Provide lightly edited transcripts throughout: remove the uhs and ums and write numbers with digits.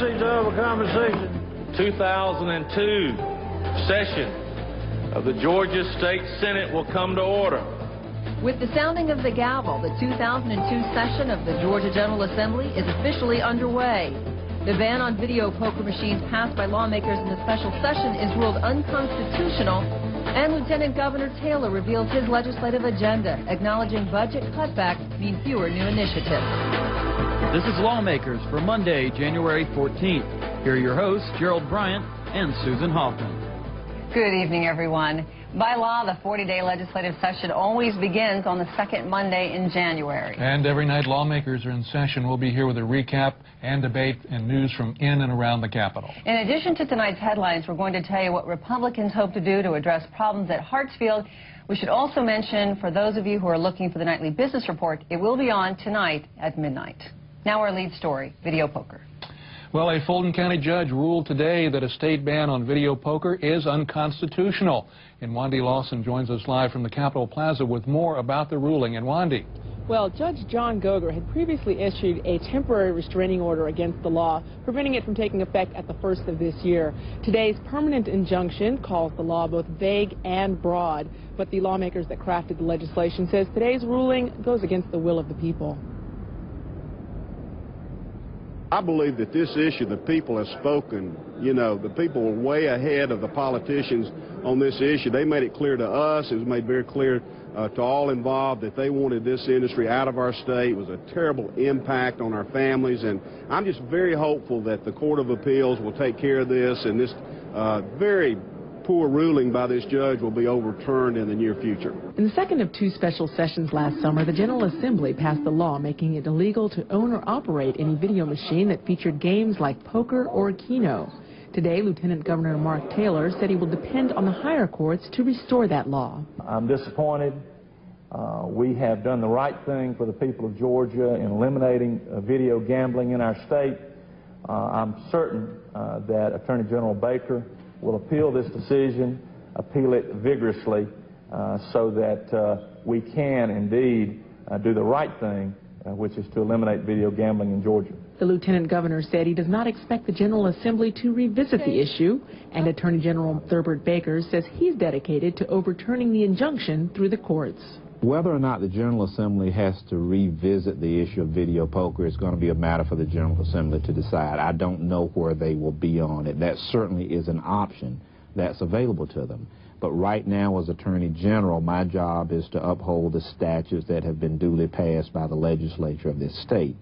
proceeds of a conversation. 2002 session of the Georgia State Senate will come to order. With the sounding of the gavel, the 2002 session of the Georgia General Assembly is officially underway. The ban on video poker machines passed by lawmakers in the special session is ruled unconstitutional, and Lieutenant Governor Taylor reveals his legislative agenda, acknowledging budget cutbacks mean fewer new initiatives. This is Lawmakers for Monday, January 14th. Here are your hosts, Gerald Bryant and Susan Hoffman. Good evening, everyone. By law, the 40-day legislative session always begins on the second Monday in January. And every night lawmakers are in session. We'll be here with a recap and debate and news from in and around the Capitol. In addition to tonight's headlines, we're going to tell you what Republicans hope to do to address problems at Hartsfield. We should also mention, for those of you who are looking for the nightly business report, it will be on tonight at midnight. Now our lead story, video poker. Well, a Fulton County judge ruled today that a state ban on video poker is unconstitutional. And Wandy Lawson joins us live from the Capitol Plaza with more about the ruling. And Wandy. Well, Judge John Goger had previously issued a temporary restraining order against the law, preventing it from taking effect at the first of this year. Today's permanent injunction calls the law both vague and broad, but the lawmakers that crafted the legislation says today's ruling goes against the will of the people. I believe that this issue, the people have spoken. You know, the people were way ahead of the politicians on this issue. They made it clear to us. It was made very clear to all involved that they wanted this industry out of our state. It was a terrible impact on our families, and I'm just very hopeful that the Court of Appeals will take care of this, and this very poor ruling by this judge will be overturned in the near future. In the second of two special sessions last summer, the General Assembly passed a law making it illegal to own or operate any video machine that featured games like poker or Keno. Today, Lieutenant Governor Mark Taylor said he will depend on the higher courts to restore that law. I'm disappointed. We have done the right thing for the people of Georgia in eliminating video gambling in our state. I'm certain that Attorney General Baker will appeal this decision, appeal it vigorously, so that we can indeed do the right thing, which is to eliminate video gambling in Georgia. The Lieutenant Governor said he does not expect the General Assembly to revisit the issue, and Attorney General Thurbert Baker says he's dedicated to overturning the injunction through the courts. Whether or not the General Assembly has to revisit the issue of video poker is going to be a matter for the General Assembly to decide. I don't know where they will be on it. That certainly is an option that's available to them. But right now, as Attorney General, my job is to uphold the statutes that have been duly passed by the legislature of this state.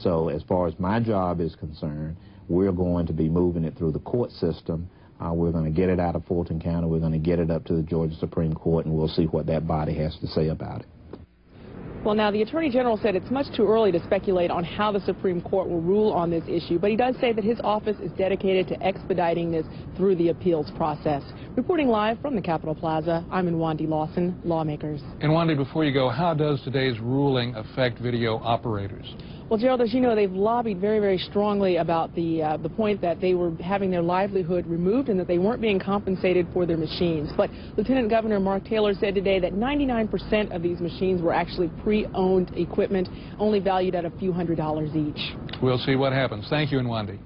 So as far as my job is concerned, we're going to be moving it through the court system. We're going to get it out of Fulton County. We're going to get it up to the Georgia Supreme Court, and we'll see what that body has to say about it. Well, now, the Attorney General said it's much too early to speculate on how the Supreme Court will rule on this issue, but he does say that his office is dedicated to expediting this through the appeals process. Reporting live from the Capitol Plaza, I'm Wandy Lawson, Lawmakers. And Wandy, before you go, how does today's ruling affect video operators? Well, Gerald, as you know, they've lobbied very, very strongly about the point that they were having their livelihood removed and that they weren't being compensated for their machines. But Lieutenant Governor Mark Taylor said today that 99% of these machines were actually pre-owned equipment, only valued at a few $100s each. We'll see what happens. Thank you, Wandy.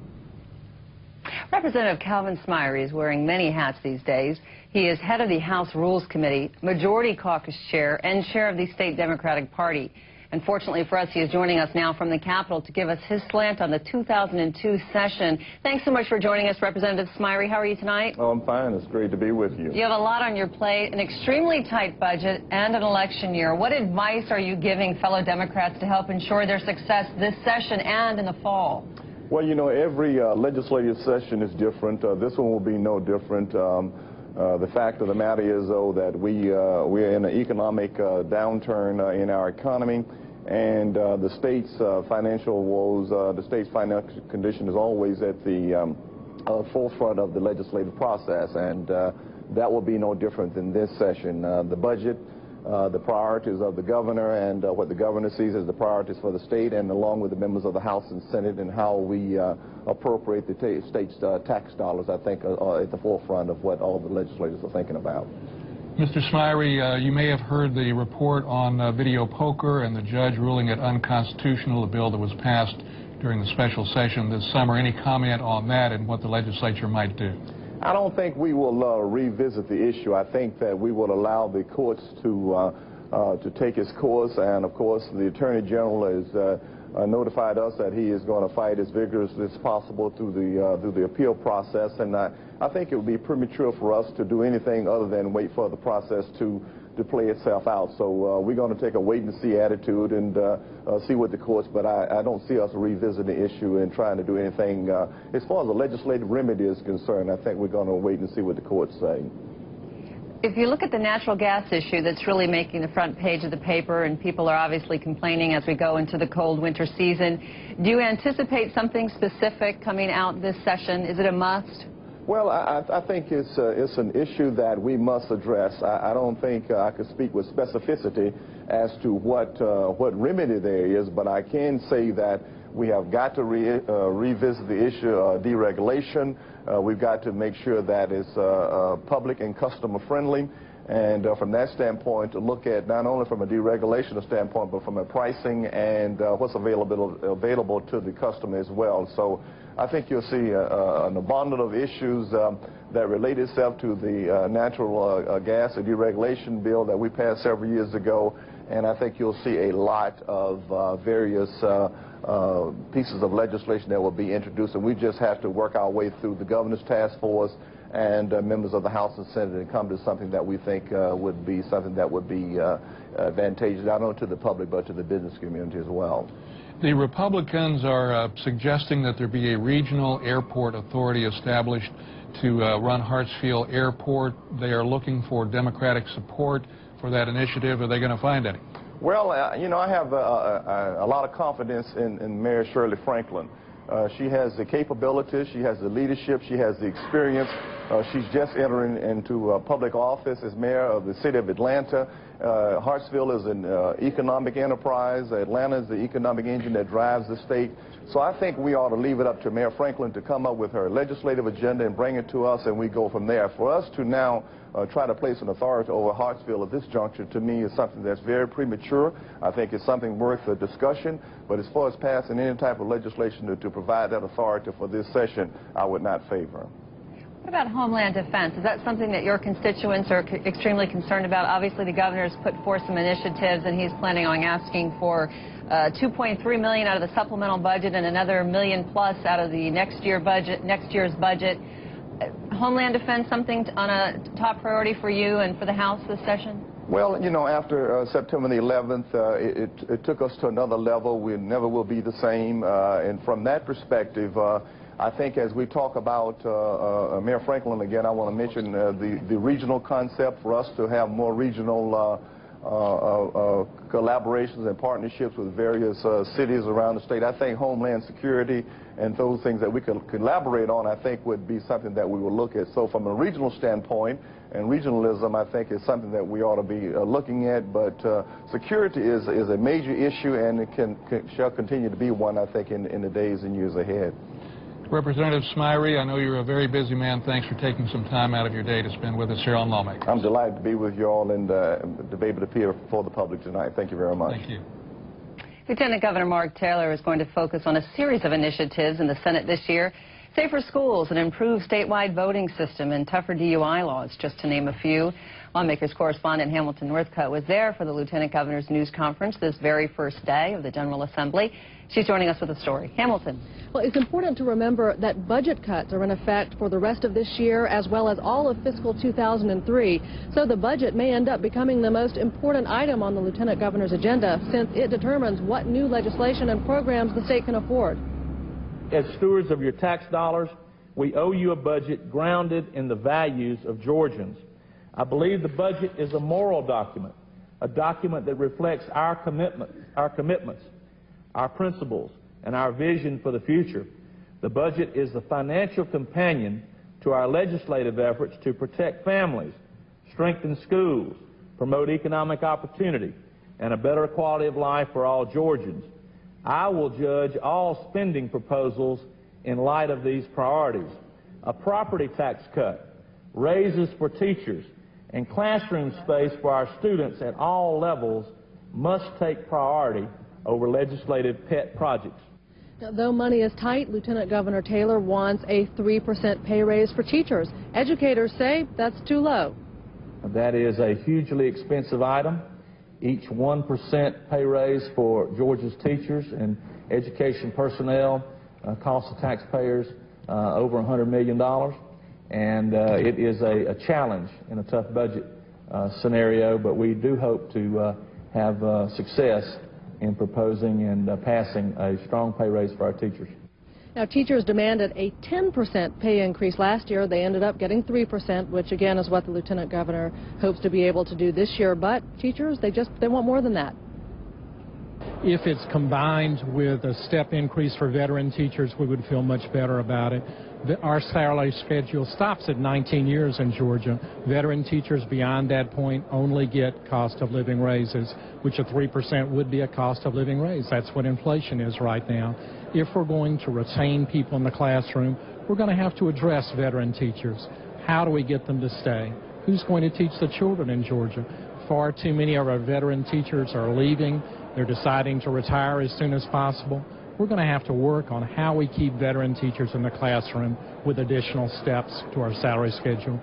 Representative Calvin Smyre is wearing many hats these days. He is head of the House Rules Committee, Majority Caucus Chair, and Chair of the State Democratic Party. And fortunately for us, he is joining us now from the Capitol to give us his slant on the 2002 session. Thanks so much for joining us, Representative Smyre. How are you tonight? Oh, I'm fine. It's great to be with you. You have a lot on your plate, an extremely tight budget, and an election year. What advice are you giving fellow Democrats to help ensure their success this session and in the fall? Well, you know, every legislative session is different. This one will be no different. The fact of the matter is, though, that we're in an economic downturn in our economy, and the state's financial woes, the state's financial condition is always at the forefront of the legislative process, and that will be no different than this session. The budget, the priorities of the governor, and what the governor sees as the priorities for the state, and along with the members of the House and Senate, and how we appropriate the state's tax dollars, I think, are at the forefront of what all the legislators are thinking about. Mr. Smyre, you may have heard the report on video poker and the judge ruling it unconstitutional, a bill that was passed during the special session this summer. Any comment on that and what the legislature might do? I don't think we will revisit the issue. I think that we will allow the courts to take its course, and of course the Attorney General has notified us that he is going to fight as vigorously as possible through the appeal process, and I think it would be premature for us to do anything other than wait for the process to play itself out. So we're going to take a wait-and-see attitude and see what the courts, but I don't see us revisiting the issue and trying to do anything. As far as the legislative remedy is concerned, I think we're going to wait and see what the courts say. If you look at the natural gas issue that's really making the front page of the paper, and people are obviously complaining as we go into the cold winter season, do you anticipate something specific coming out this session? Is it a must? Well, I think it's an issue that we must address. I don't think I could speak with specificity as to what remedy there is, but I can say that we have got to revisit the issue of deregulation. We've got to make sure that it's public and customer friendly. And from that standpoint, to look at not only from a deregulation standpoint, but from a pricing and what's available to the customer as well. So I think you'll see an abundance of issues that relate itself to the natural gas and deregulation bill that we passed several years ago. And I think you'll see a lot of various pieces of legislation that will be introduced. And we just have to work our way through the governor's task force and members of the House and Senate and come to something that we think would be advantageous not only to the public but to the business community as well. The Republicans are suggesting that there be a regional airport authority established to run Hartsfield Airport. They are looking for Democratic support for that initiative. Are they going to find any? Well, you know, I have a lot of confidence in Mayor Shirley Franklin. She has the capabilities, she has the leadership, she has the experience. She's just entering into public office as mayor of the city of Atlanta. Hartsfield is an economic enterprise. Atlanta is the economic engine that drives the state. So I think we ought to leave it up to Mayor Franklin to come up with her legislative agenda and bring it to us, and we go from there. For us to now try to place an authority over Hartsfield at this juncture, to me, is something that's very premature. I think it's something worth a discussion, but as far as passing any type of legislation to provide that authority for this session, I would not favor. What about Homeland Defense? Is that something that your constituents are extremely concerned about? Obviously, the governor's put forth some initiatives, and he's planning on asking for $2.3 million out of the supplemental budget and another $1 million plus out of the next year's budget. Homeland Defense something on a top priority for you and for the House this session? Well, you know, after September the 11th, it took us to another level. We never will be the same. And from that perspective, I think as we talk about Mayor Franklin again, I want to mention the regional concept for us to have more regional collaborations and partnerships with various cities around the state. I think Homeland Security and those things that we can collaborate on, I think would be something that we will look at. So from a regional standpoint, and regionalism, I think, is something that we ought to be looking at. But security is a major issue, and it shall continue to be one, I think, in the days and years ahead. Representative Smyre, I know you're a very busy man. Thanks for taking some time out of your day to spend with us here on Lawmakers. I'm delighted to be with you all and to be able to appear before the public tonight. Thank you very much. Thank you. Lieutenant Governor Mark Taylor is going to focus on a series of initiatives in the Senate this year. Safer schools, an improved statewide voting system, and tougher DUI laws, just to name a few. Lawmakers correspondent Hamilton Northcutt was there for the Lieutenant Governor's news conference this very first day of the General Assembly. She's joining us with a story. Hamilton. Well, it's important to remember that budget cuts are in effect for the rest of this year as well as all of fiscal 2003. So the budget may end up becoming the most important item on the Lieutenant Governor's agenda since it determines what new legislation and programs the state can afford. As stewards of your tax dollars, we owe you a budget grounded in the values of Georgians. I believe the budget is a moral document, a document that reflects our commitments, our principles, and our vision for the future. The budget is the financial companion to our legislative efforts to protect families, strengthen schools, promote economic opportunity, and a better quality of life for all Georgians. I will judge all spending proposals in light of these priorities. A property tax cut, raises for teachers, and classroom space for our students at all levels must take priority over legislative pet projects. Now, though money is tight, Lieutenant Governor Taylor wants a 3% pay raise for teachers. Educators say that's too low. That is a hugely expensive item. Each 1% pay raise for Georgia's teachers and education personnel costs the taxpayers over $100 million. And it is a challenge in a tough budget scenario, but we do hope to have success in proposing and passing a strong pay raise for our teachers. Now, teachers demanded a 10% pay increase last year. They ended up getting 3%, which again is what the Lieutenant Governor hopes to be able to do this year. But teachers, they want more than that. If it's combined with a step increase for veteran teachers, we would feel much better about it. Our salary schedule stops at 19 years in Georgia. Veteran teachers beyond that point only get cost of living raises, which a 3% would be a cost of living raise. That's what inflation is right now. If we're going to retain people in the classroom, we're going to have to address veteran teachers. How do we get them to stay? Who's going to teach the children in Georgia? Far too many of our veteran teachers are leaving. They're deciding to retire as soon as possible. We're going to have to work on how we keep veteran teachers in the classroom with additional steps to our salary schedule.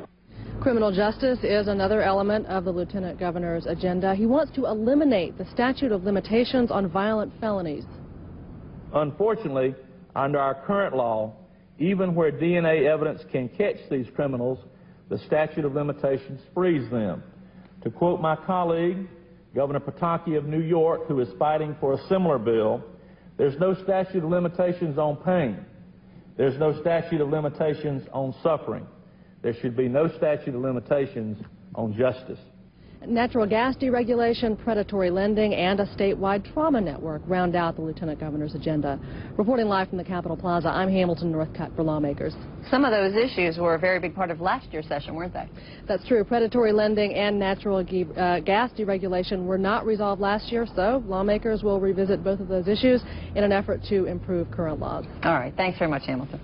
Criminal justice is another element of the Lieutenant Governor's agenda. He wants to eliminate the statute of limitations on violent felonies. Unfortunately, under our current law, even where DNA evidence can catch these criminals, the statute of limitations frees them. To quote my colleague, Governor Pataki of New York, who is fighting for a similar bill, there's no statute of limitations on pain. There's no statute of limitations on suffering. There should be no statute of limitations on justice. Natural gas deregulation, predatory lending, and a statewide trauma network round out the Lieutenant Governor's agenda. Reporting live from the Capitol Plaza, I'm Hamilton Northcutt for Lawmakers. Some of those issues were a very big part of last year's session, weren't they? That's true. Predatory lending and natural gas deregulation were not resolved last year, so lawmakers will revisit both of those issues in an effort to improve current laws. All right. Thanks very much, Hamilton.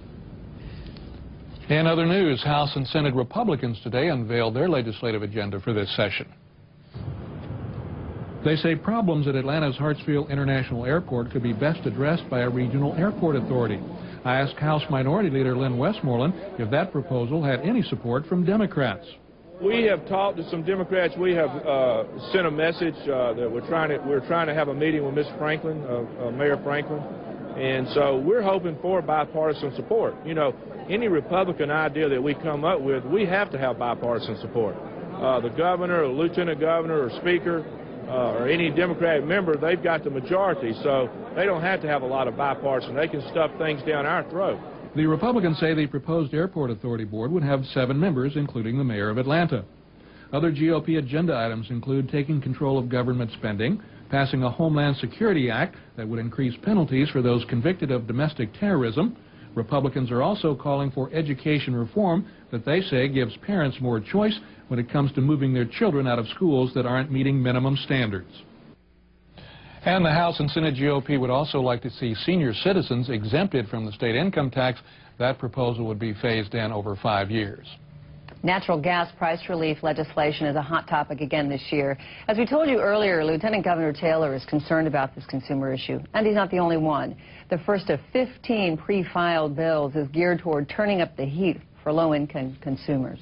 In other news, House and Senate Republicans today unveiled their legislative agenda for this session. They say problems at Atlanta's Hartsfield International Airport could be best addressed by a regional airport authority. I asked House Minority Leader Lynn Westmoreland if that proposal had any support from Democrats. We have talked to some Democrats. We have sent a message that we're trying to have a meeting with Ms. Franklin, Mayor Franklin, and so we're hoping for bipartisan support. You know, any Republican idea that we come up with, we have to have bipartisan support. The governor, or lieutenant governor, or speaker, or any Democratic member, they've got the majority, so they don't have to have a lot of bipartisan. They can stuff things down our throat. The Republicans say the proposed airport authority board would have 7 members, including the mayor of Atlanta. Other GOP agenda items include taking control of government spending, passing a Homeland Security Act that would increase penalties for those convicted of domestic terrorism. Republicans are also calling for education reform that they say gives parents more choice when it comes to moving their children out of schools that aren't meeting minimum standards. And the House and Senate GOP would also like to see senior citizens exempted from the state income tax. That proposal would be phased in over 5 years. Natural gas price relief legislation is a hot topic again this year. As we told you earlier, Lieutenant Governor Taylor is concerned about this consumer issue, and he's not the only one. The first of 15 pre-filed bills is geared toward turning up the heat for low-income consumers.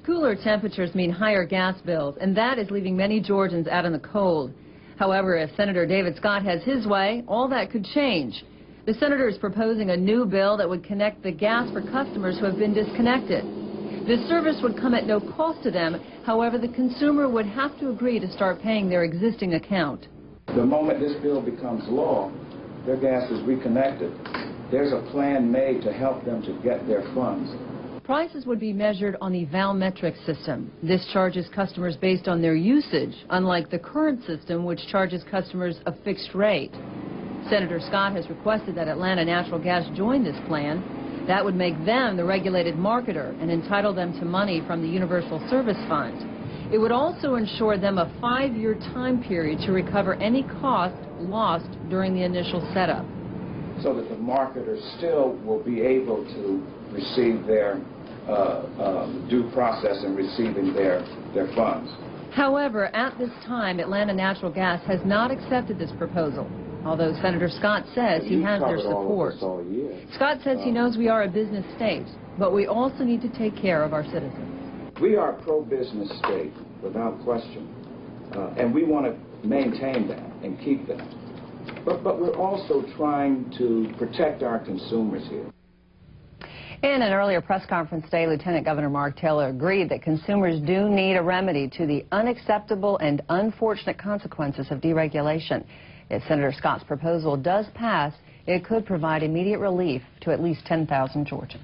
Cooler temperatures mean higher gas bills, and that is leaving many Georgians out in the cold. However, if Senator David Scott has his way, all that could change. The senator is proposing a new bill that would connect the gas for customers who have been disconnected. This service would come at no cost to them. However, the consumer would have to agree to start paying their existing account. The moment this bill becomes law, their gas is reconnected. There's a plan made to help them to get their funds. Prices would be measured on the Valmetric system. This charges customers based on their usage, unlike the current system, which charges customers a fixed rate. Senator Scott has requested that Atlanta Natural Gas join this plan. That would make them the regulated marketer and entitle them to money from the Universal Service Fund. It would also ensure them a 5-year time period to recover any cost lost during the initial setup. So that the marketer still will be able to receive their due process in receiving their funds. However, at this time, Atlanta Natural Gas has not accepted this proposal. although Senator Scott says he has their support. Scott says he knows we are a business state, but we also need to take care of our citizens. We are a pro-business state, without question, and we want to maintain that and keep that. But we're also trying to protect our consumers here. In an earlier press conference today, Lieutenant Governor Mark Taylor agreed that consumers do need a remedy to the unacceptable and unfortunate consequences of deregulation. If Senator Scott's proposal does pass, it could provide immediate relief to at least 10,000 Georgians.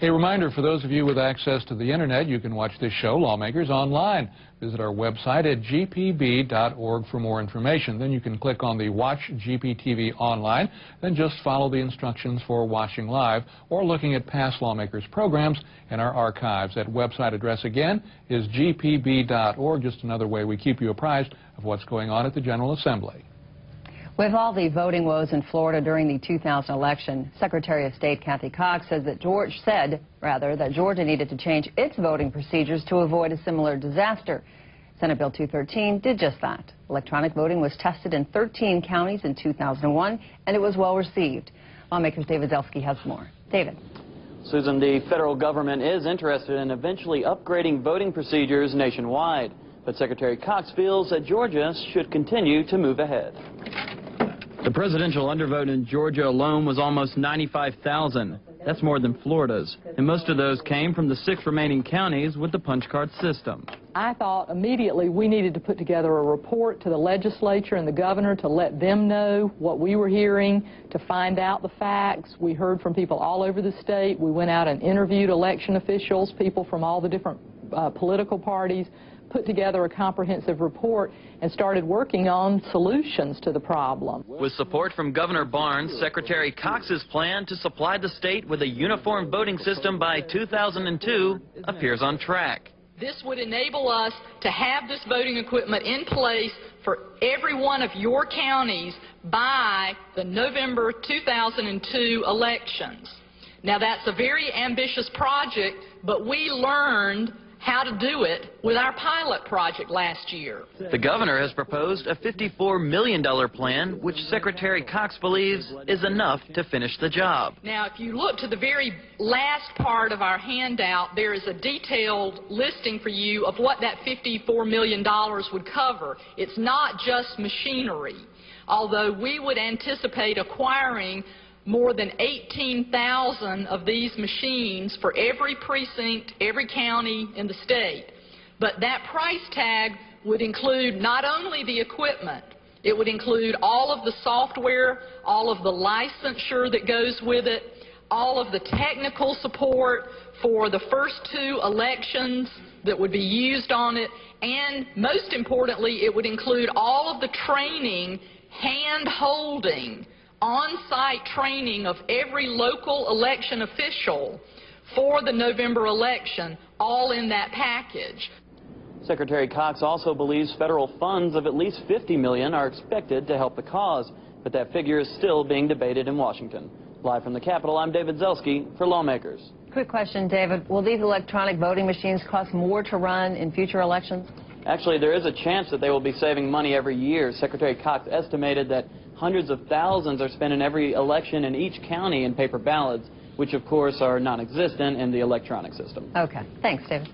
A reminder for those of you with access to the internet, you can watch this show, Lawmakers, online. Visit our website at gpb.org for more information. Then you can click on the Watch GPTV online, then just follow the instructions for watching live or looking at past Lawmakers programs in our archives. That website address again is gpb.org, just another way we keep you apprised of what's going on at the General Assembly. With all the voting woes in Florida during the 2000 election, Secretary of State Kathy Cox says that Georgia needed to change its voting procedures to avoid a similar disaster. Senate Bill 213 did just that. Electronic voting was tested in 13 counties in 2001, and it was well received. Lawmakers' David Zelski has more. David. Susan, the federal government is interested in eventually upgrading voting procedures nationwide, but Secretary Cox feels that Georgia should continue to move ahead. The presidential undervote in Georgia alone was almost 95,000. That's more than Florida's. And most of those came from the 6 remaining counties with the punch card system. I thought immediately we needed to put together a report to the legislature and the governor to let them know what we were hearing, to find out the facts. We heard from people all over the state. We went out and interviewed election officials, people from all the different political parties, put together a comprehensive report and started working on solutions to the problem. With support from Governor Barnes, Secretary Cox's plan to supply the state with a uniform voting system by 2002 appears on track. This would enable us to have this voting equipment in place for every one of your counties by the November 2002 elections. Now, that's a very ambitious project, but we learned how to do it with our pilot project last year. The governor has proposed a $54 million plan, which Secretary Cox believes is enough to finish the job. Now, if you look to the very last part of our handout, there is a detailed listing for you of what that $54 million would cover. It's not just machinery, although we would anticipate acquiring more than 18,000 of these machines for every precinct, every county in the state. But that price tag would include not only the equipment, it would include all of the software, all of the licensure that goes with it, all of the technical support for the first 2 elections that would be used on it, and most importantly, it would include all of the training, hand-holding, on-site training of every local election official for the November election, all in that package. Secretary Cox also believes federal funds of at least $50 million are expected to help the cause, but that figure is still being debated in Washington. Live from the Capitol, I'm David Zelski for Lawmakers. Quick question, David. Will these electronic voting machines cost more to run in future elections? Actually, there is a chance that they will be saving money every year. Secretary Cox estimated that hundreds of thousands are spent in every election in each county in paper ballots, which of course are non-existent in the electronic system. Okay. Thanks, David.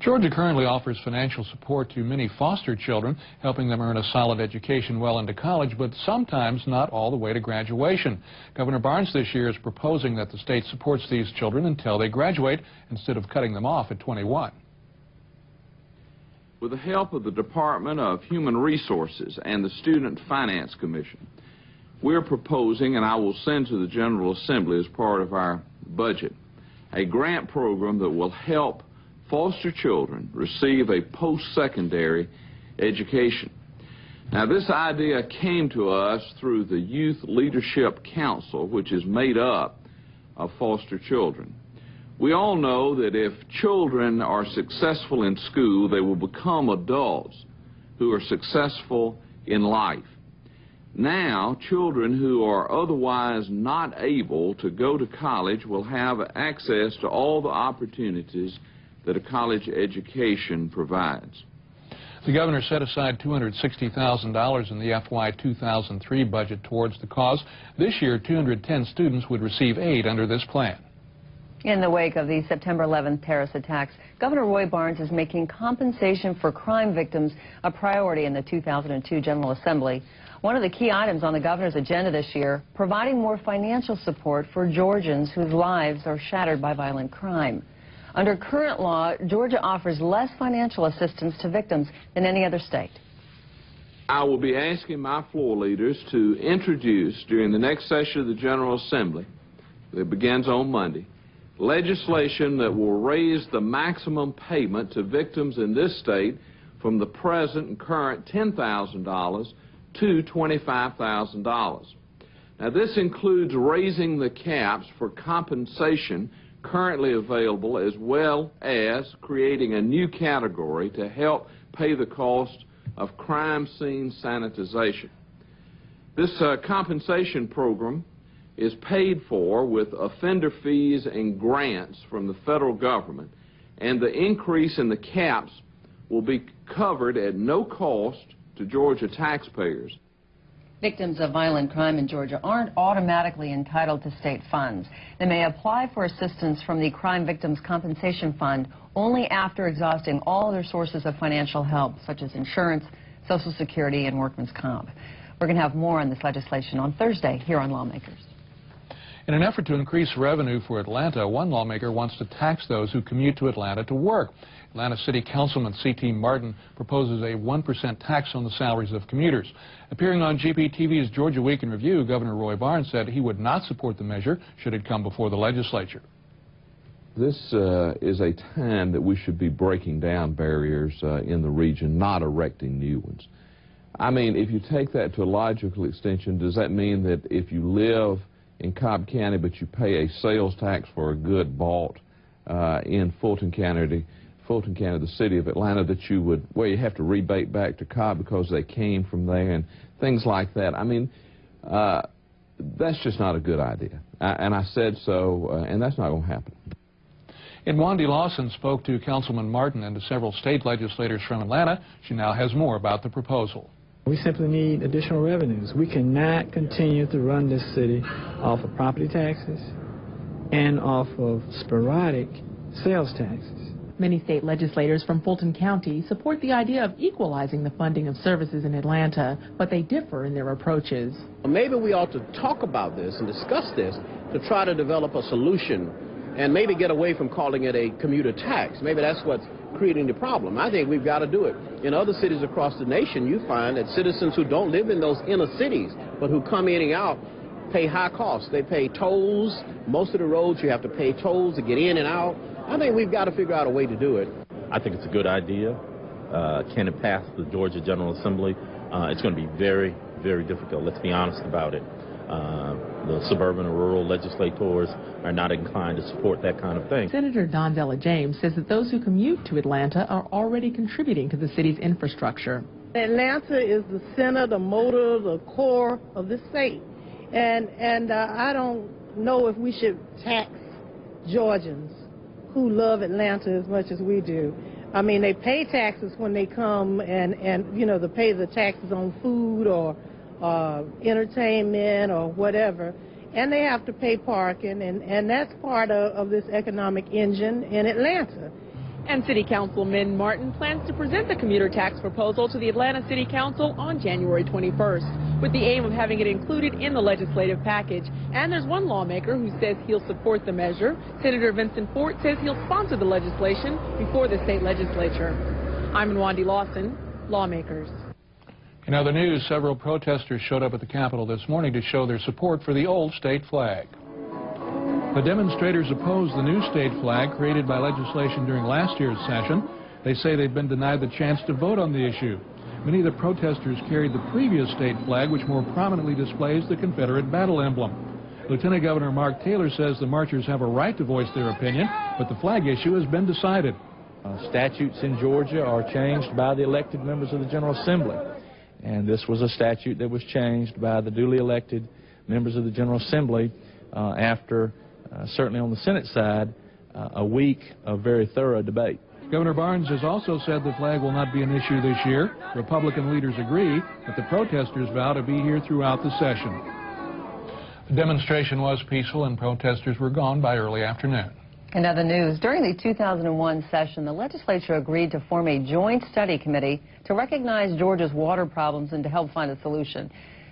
Georgia currently offers financial support to many foster children, helping them earn a solid education well into college, but sometimes not all the way to graduation. Governor Barnes this year is proposing that the state supports these children until they graduate instead of cutting them off at 21. With the help of the Department of Human Resources and the Student Finance Commission, we're proposing, and I will send to the General Assembly as part of our budget, a grant program that will help foster children receive a post-secondary education. Now, this idea came to us through the Youth Leadership Council, which is made up of foster children. We all know that if children are successful in school, they will become adults who are successful in life. Now, children who are otherwise not able to go to college will have access to all the opportunities that a college education provides. The governor set aside $260,000 in the FY 2003 budget towards the cause. This year, 210 students would receive aid under this plan. In the wake of the September 11th terrorist attacks, Governor Roy Barnes is making compensation for crime victims a priority in the 2002 General Assembly. One of the key items on the governor's agenda this year, providing more financial support for Georgians whose lives are shattered by violent crime. Under current law, Georgia offers less financial assistance to victims than any other state. I will be asking my floor leaders to introduce during the next session of the General Assembly, that begins on Monday, legislation that will raise the maximum payment to victims in this state from the present and current $10,000 to $25,000. Now, this includes raising the caps for compensation currently available, as well as creating a new category to help pay the cost of crime scene sanitization. This compensation program is paid for with offender fees and grants from the federal government, and the increase in the caps will be covered at no cost to Georgia taxpayers. Victims of violent crime in Georgia aren't automatically entitled to state funds. They may apply for assistance from the Crime Victims Compensation Fund only after exhausting all other sources of financial help, such as insurance, Social Security, and workman's comp. We're going to have more on this legislation on Thursday here on Lawmakers. In an effort to increase revenue for Atlanta, one lawmaker wants to tax those who commute to Atlanta to work. Atlanta City Councilman C.T. Martin proposes a 1% tax on the salaries of commuters. Appearing on GPTV's Georgia Week in Review, Governor Roy Barnes said he would not support the measure should it come before the legislature. This is a time that we should be breaking down barriers in the region, not erecting new ones. I mean, if you take that to a logical extension, does that mean that if you live in Cobb County but you pay a sales tax for a good bought in Fulton County, the city of Atlanta, that you would, well, you have to rebate back to Cobb because they came from there and things like that? I mean, that's just not a good idea. And I said so, and that's not going to happen. And Wandy Lawson spoke to Councilman Martin and to several state legislators from Atlanta. She now has more about the proposal. We simply need additional revenues. We cannot continue to run this city off of property taxes and off of sporadic sales taxes. Many state legislators from Fulton County support the idea of equalizing the funding of services in Atlanta, but they differ in their approaches. Maybe we ought to talk about this and discuss this to try to develop a solution and maybe get away from calling it a commuter tax. Maybe that's what's creating the problem. I think we've got to do it. In other cities across the nation, you find that citizens who don't live in those inner cities, but who come in and out, pay high costs. They pay tolls. Most of the roads you have to pay tolls to get in and out. I think we've got to figure out a way to do it. I think it's a good idea. Can it pass the Georgia General Assembly? It's going to be very, very difficult. Let's be honest about it. The suburban or rural legislators are not inclined to support that kind of thing. Senator Donzella James says that those who commute to Atlanta are already contributing to the city's infrastructure. Atlanta is the center, the motor, the core of the state. And I don't know if we should tax Georgians who love Atlanta as much as we do. I mean, they pay taxes when they come and you know, they pay the taxes on food or entertainment or whatever, and they have to pay parking, and that's part of this economic engine in Atlanta. And City Councilman Martin plans to present the commuter tax proposal to the Atlanta City Council on January 21st, with the aim of having it included in the legislative package. And there's one lawmaker who says he'll support the measure. Senator Vincent Fort says he'll sponsor the legislation before the state legislature. I'm Wandy Lawson, Lawmakers. In other news, several protesters showed up at the Capitol this morning to show their support for the old state flag. The demonstrators oppose the new state flag created by legislation during last year's session. They say they've been denied the chance to vote on the issue. Many of the protesters carried the previous state flag, which more prominently displays the Confederate battle emblem. Lieutenant Governor Mark Taylor says the marchers have a right to voice their opinion, but the flag issue has been decided. Statutes in Georgia are changed by the elected members of the General Assembly. And this was a statute that was changed by the duly elected members of the General Assembly after, certainly on the Senate side, a week of very thorough debate. Governor Barnes has also said the flag will not be an issue this year. Republican leaders agree, but the protesters vow to be here throughout the session. The demonstration was peaceful and protesters were gone by early afternoon. In other news, during the 2001 session, the legislature agreed to form a joint study committee to recognize Georgia's water problems and to help find a solution.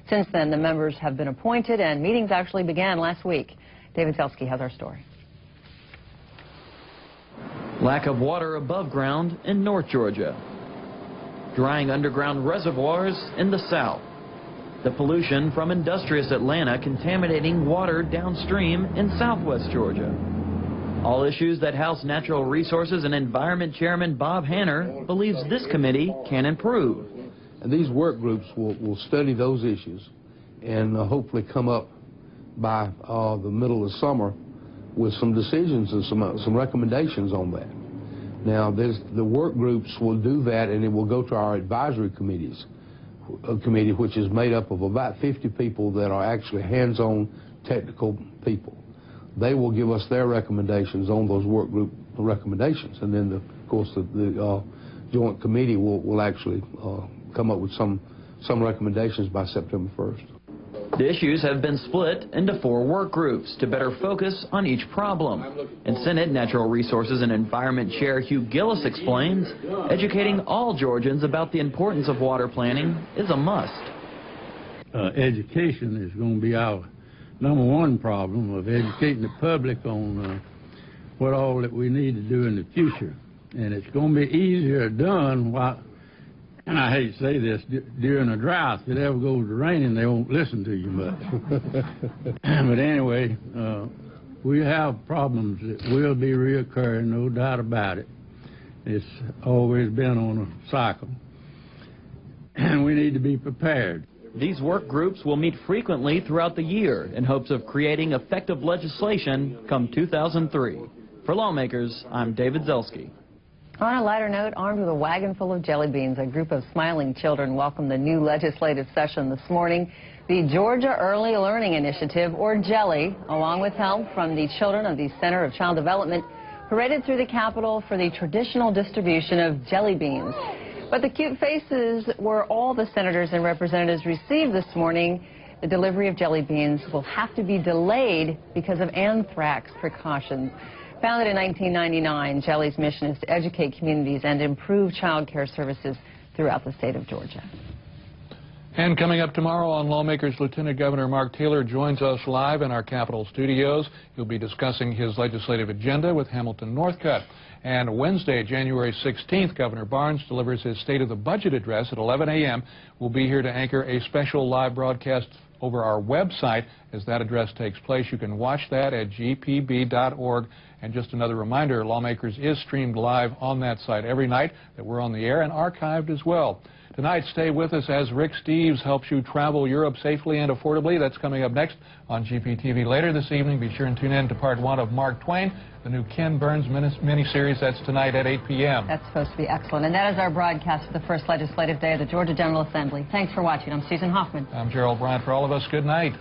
Since then, the members have been appointed and meetings actually began last week. David Zelsky has our story. Lack of water above ground in North Georgia. Drying underground reservoirs in the south. The pollution from industrious Atlanta contaminating water downstream in southwest Georgia. All issues that House Natural Resources and Environment Chairman Bob Hanner believes this committee can improve. And these work groups will study those issues and hopefully come up by the middle of summer with some decisions and some recommendations on that. Now, the work groups will do that, and it will go to our advisory committee, which is made up of about 50 people that are actually hands-on technical people. They will give us their recommendations on those work group recommendations, and then, of course, the joint committee will actually come up with some recommendations by September 1st. The issues have been split into 4 work groups to better focus on each problem. In Senate, Natural Resources and Environment Chair Hugh Gillis explains, educating all Georgians about the importance of water planning is a must. Education is going to be our #1 problem of educating the public on what all that we need to do in the future. And it's going to be easier done while, and I hate to say this, during a drought. If it ever goes to raining, they won't listen to you much. But anyway, we have problems that will be reoccurring, no doubt about it. It's always been on a cycle. And we need to be prepared. These work groups will meet frequently throughout the year in hopes of creating effective legislation come 2003. For Lawmakers, I'm David Zelsky. On a lighter note, armed with a wagon full of jelly beans, a group of smiling children welcomed the new legislative session this morning. The Georgia Early Learning Initiative, or JELLY, along with help from the children of the Center of Child Development, paraded through the Capitol for the traditional distribution of jelly beans. But the cute faces were all the senators and representatives received this morning. The delivery of jelly beans will have to be delayed because of anthrax precautions. Founded in 1999, Jelly's mission is to educate communities and improve child care services throughout the state of Georgia. And coming up tomorrow on Lawmakers, Lieutenant Governor Mark Taylor joins us live in our Capitol studios. He'll be discussing his legislative agenda with Hamilton Northcutt. And Wednesday, January 16th, Governor Barnes delivers his State of the Budget address at 11 a.m. We'll be here to anchor a special live broadcast over our website as that address takes place. You can watch that at gpb.org. And just another reminder, Lawmakers is streamed live on that site every night that we're on the air and archived as well. Tonight, stay with us as Rick Steves helps you travel Europe safely and affordably. That's coming up next on GPTV later this evening. Be sure and tune in to part 1 of Mark Twain, the new Ken Burns miniseries. That's tonight at 8 p.m. That's supposed to be excellent. And that is our broadcast for the first legislative day of the Georgia General Assembly. Thanks for watching. I'm Susan Hoffman. I'm Gerald Bryant. For all of us, good night.